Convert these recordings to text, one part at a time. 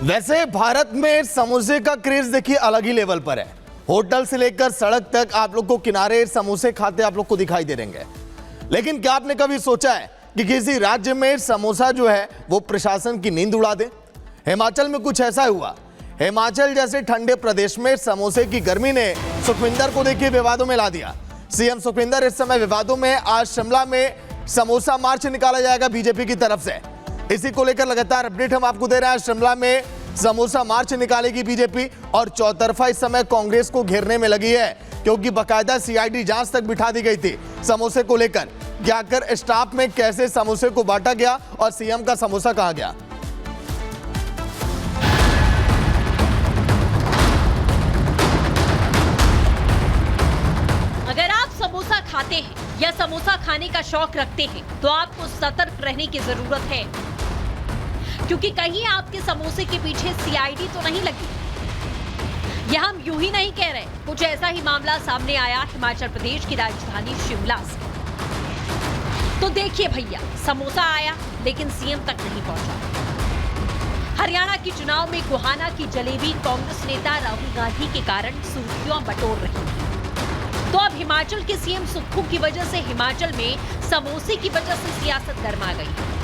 वैसे भारत में समोसे का क्रेज देखिए अलग ही लेवल पर है। होटल से लेकर सड़क तक आप लोग को किनारे समोसे खाते आप लोग को दिखाई दे रहेंगे। लेकिन क्या आपने कभी सोचा है कि किसी राज्य में समोसा जो है वो प्रशासन की नींद उड़ा दे? हिमाचल में कुछ ऐसा हुआ। हिमाचल जैसे ठंडे प्रदेश में समोसे की गर्मी ने सुखविंदर को देखिए विवादों में ला दिया। सीएम सुखविंदर इस समय विवादों में। आज शिमला में समोसा मार्च निकाला जाएगा बीजेपी की तरफ से। इसी को लेकर लगातार अपडेट हम आपको दे रहे हैं। शिमला में समोसा मार्च निकालेगी बीजेपी और चौतरफा इस समय कांग्रेस को घेरने में लगी है, क्योंकि बकायदा सीआईडी जांच तक बिठा दी गई थी समोसे को लेकर कि आखिर स्टाफ में कैसे समोसे को बांटा गया और सीएम का समोसा कहां गया। अगर आप समोसा खाते हैं या समोसा खाने का शौक रखते हैं तो आपको सतर्क रहने की जरूरत है, क्योंकि कहीं आपके समोसे के पीछे सीआईडी तो नहीं लगी। यह हम यूं ही नहीं कह रहे, कुछ ऐसा ही मामला सामने आया हिमाचल प्रदेश की राजधानी शिमला से। तो देखिए भैया, समोसा आया लेकिन सीएम तक नहीं पहुंचा। हरियाणा के चुनाव में गोहाना की जलेबी कांग्रेस नेता राहुल गांधी के कारण सुर्खियां बटोर रही थी। तो अब हिमाचल के सीएम सुक्खू की वजह से हिमाचल में समोसे की वजह से सियासत गर्मा गई।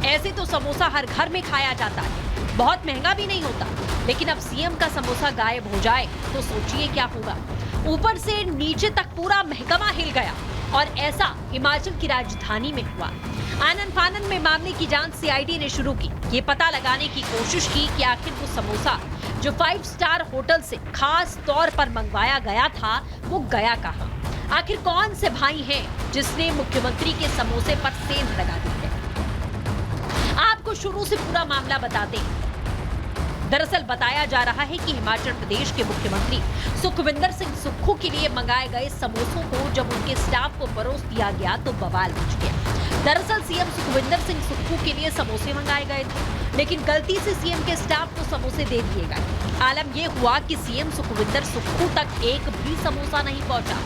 ऐसे तो समोसा हर घर में खाया जाता है, बहुत महंगा भी नहीं होता, लेकिन अब सीएम का समोसा गायब हो जाए तो सोचिए क्या होगा। ऊपर से नीचे तक पूरा महकमा हिल गया और ऐसा हिमाचल की राजधानी में हुआ। आनन फानन में मामले की जांच सीआईडी ने शुरू की। ये पता लगाने की कोशिश की कि आखिर वो समोसा जो 5 स्टार होटल से खास तौर पर मंगवाया गया था वो गया कहां। आखिर कौन से भाई हैं जिसने मुख्यमंत्री के समोसे पर सेंध लगा दी है। आपको शुरू से पूरा मामला बताते हैं। दरअसल बताया जा रहा है कि हिमाचल प्रदेश के मुख्यमंत्री सुखविंदर सिंह सुक्खू के लिए मंगाए गए समोसों को जब उनके स्टाफ को परोस दिया गया तो बवाल मच गया। दरअसल सीएम सुखविंदर सिंह सुक्खू के लिए समोसे मंगाए गए थे, लेकिन गलती से सीएम के स्टाफ को समोसे दे दिए गए। आलम यह हुआ कि सीएम सुखविंदर सुक्खू तक एक भी समोसा नहीं पहुंचा,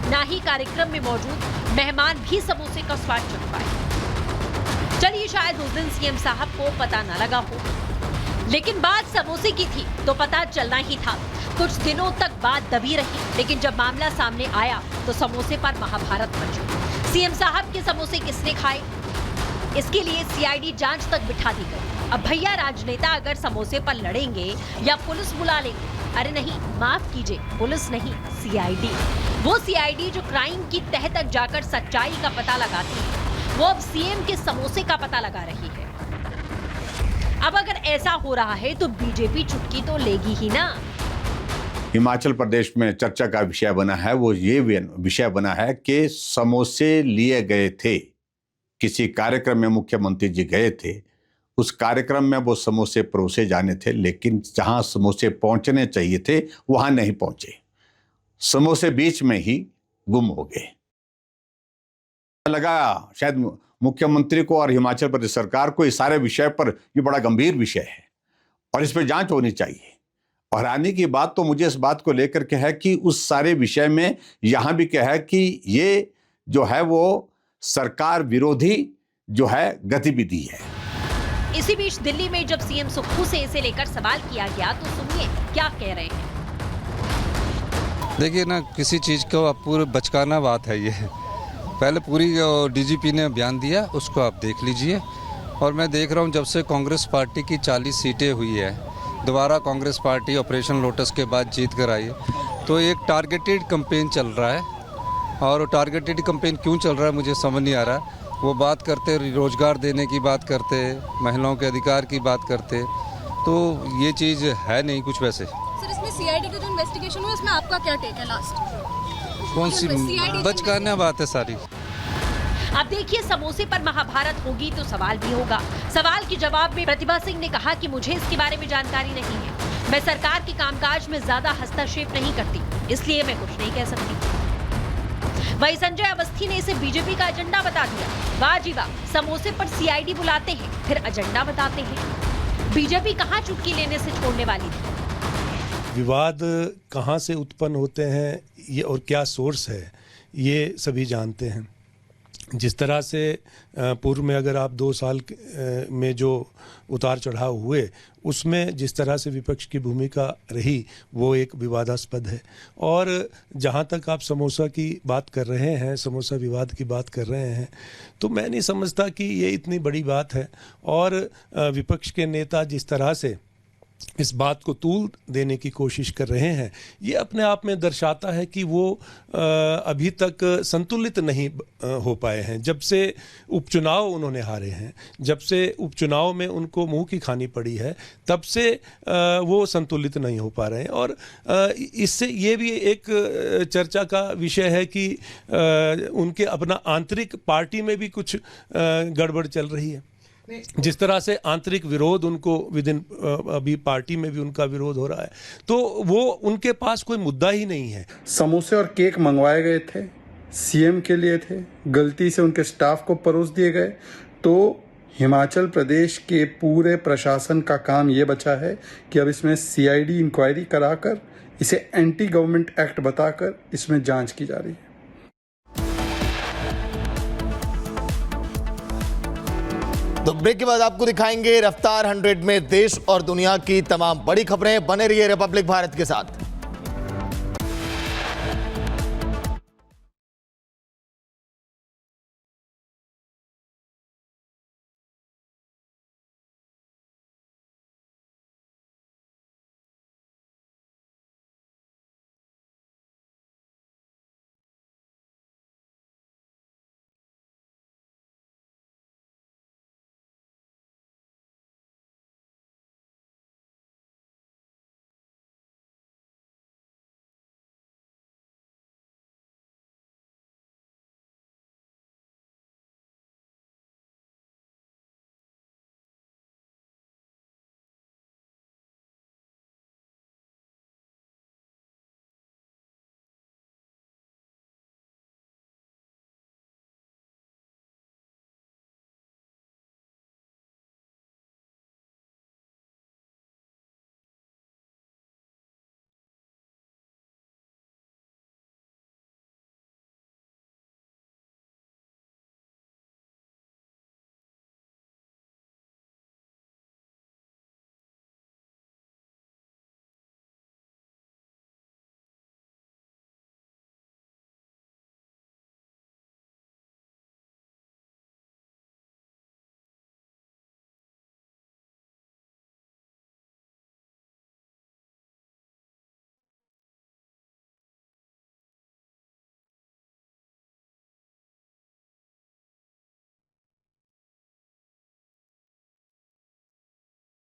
न ही कार्यक्रम में मौजूद मेहमान भी समोसे का स्वाद चख पाए। चलिए, शायद उस दिन सीएम साहब को पता न लगा हो, लेकिन बात समोसे की थी तो पता चलना ही था। कुछ दिनों तक बात दबी रही, लेकिन जब मामला सामने आया तो समोसे पर महाभारत मची। सीएम साहब के समोसे किसने खाए, इसके लिए सीआईडी जांच तक बिठा दी गई। अब भैया, राजनेता अगर समोसे पर लड़ेंगे या पुलिस बुला लेंगे, अरे नहीं, माफ कीजिए, पुलिस नहीं, सीआईडी। वो सीआईडी जो क्राइम की तह तक जाकर सच्चाई का पता लगाती है, वो अब सीएम के समोसे का पता लगा रही है। अब अगर ऐसा हो रहा है तो बीजेपी चुटकी तो लेगी ही ना। हिमाचल प्रदेश में चर्चा का विषय बना है, वो ये विषय बना है कि समोसे लिए गए थे। किसी कार्यक्रम में मुख्यमंत्री जी गए थे, उस कार्यक्रम में वो समोसे परोसे जाने थे, लेकिन जहां समोसे पहुंचने चाहिए थे वहां नहीं पहुंचे। समोसे बीच में ही गुम हो गए। लगा शायद मुख्यमंत्री को और हिमाचल प्रदेश सरकार को इस सारे विषय पर, ये बड़ा गंभीर विषय है और इस पर जांच होनी चाहिए। और आने की बात तो मुझे इस बात को लेकर के है कि उस सारे विषय में यहां भी क्या है कि ये जो है वो सरकार विरोधी जो है गतिविधि है। इसी बीच दिल्ली में जब सीएम सुक्खू से इसे लेकर सवाल किया गया तो सुनिए क्या कह रहे हैं। देखिए ना, किसी चीज को आप पूरे बचकाना बात है ये। पहले पूरी डीजीपी ने बयान दिया, उसको आप देख लीजिए। और मैं देख रहा हूँ जब से कांग्रेस पार्टी की 40 सीटें हुई है, दोबारा कांग्रेस पार्टी ऑपरेशन लोटस के बाद जीत कर आई है, तो एक टारगेटेड कैंपेन चल रहा है। और टारगेटेड कैंपेन क्यों चल रहा है मुझे समझ नहीं आ रहा। वो बात करते रोजगार देने की बात करते, महिलाओं के अधिकार की बात करते, तो ये चीज़ है नहीं कुछ वैसे। सर, इसमें सीआईडी का जो इन्वेस्टिगेशन हुआ, इसमें आपका क्या टेक है? लास्ट कौन सी बचकाना बात है सारी। अब देखिए, समोसे पर महाभारत होगी तो सवाल भी होगा। सवाल के जवाब में प्रतिभा सिंह ने कहा कि मुझे इसके बारे में जानकारी नहीं है, मैं सरकार के कामकाज में ज्यादा हस्तक्षेप नहीं करती, इसलिए मैं कुछ नहीं कह सकती। वहीं संजय अवस्थी ने इसे बीजेपी का एजेंडा बता दिया। वाह जी वाह, समोसे पर सीआईडी बुलाते हैं फिर एजेंडा बताते हैं। बीजेपी कहां चुटकी लेने से छोड़ने वाली थी। विवाद कहां से उत्पन्न होते हैं ये और क्या सोर्स है, ये सभी जानते हैं। जिस तरह से पूर्व में अगर आप 2 साल में जो उतार चढ़ाव हुए उसमें जिस तरह से विपक्ष की भूमिका रही वो एक विवादास्पद है। और जहाँ तक आप समोसा की बात कर रहे हैं, समोसा विवाद की बात कर रहे हैं, तो मैं नहीं समझता कि ये इतनी बड़ी बात है। और विपक्ष के नेता जिस तरह से इस बात को तूल देने की कोशिश कर रहे हैं, ये अपने आप में दर्शाता है कि वो अभी तक संतुलित नहीं हो पाए हैं। जब से उपचुनाव उन्होंने हारे हैं, जब से उपचुनाव में उनको मुंह की खानी पड़ी है, तब से वो संतुलित नहीं हो पा रहे हैं। और इससे ये भी एक चर्चा का विषय है कि उनके अपना आंतरिक पार्टी में भी कुछ गड़बड़ चल रही है। जिस तरह से आंतरिक विरोध उनको विदिन अभी पार्टी में भी उनका विरोध हो रहा है, तो वो उनके पास कोई मुद्दा ही नहीं है। समोसे और केक मंगवाए गए थे, सीएम के लिए थे, गलती से उनके स्टाफ को परोस दिए गए। तो हिमाचल प्रदेश के पूरे प्रशासन का काम ये बचा है कि अब इसमें सीआईडी इंक्वायरी कराकर इसे एंटी गवर्नमेंट एक्ट बताकर इसमें जांच की जा रही है। तो ब्रेक के बाद आपको दिखाएंगे रफ्तार 100 में देश और दुनिया की तमाम बड़ी खबरें। बने रहिए रिपब्लिक भारत के साथ।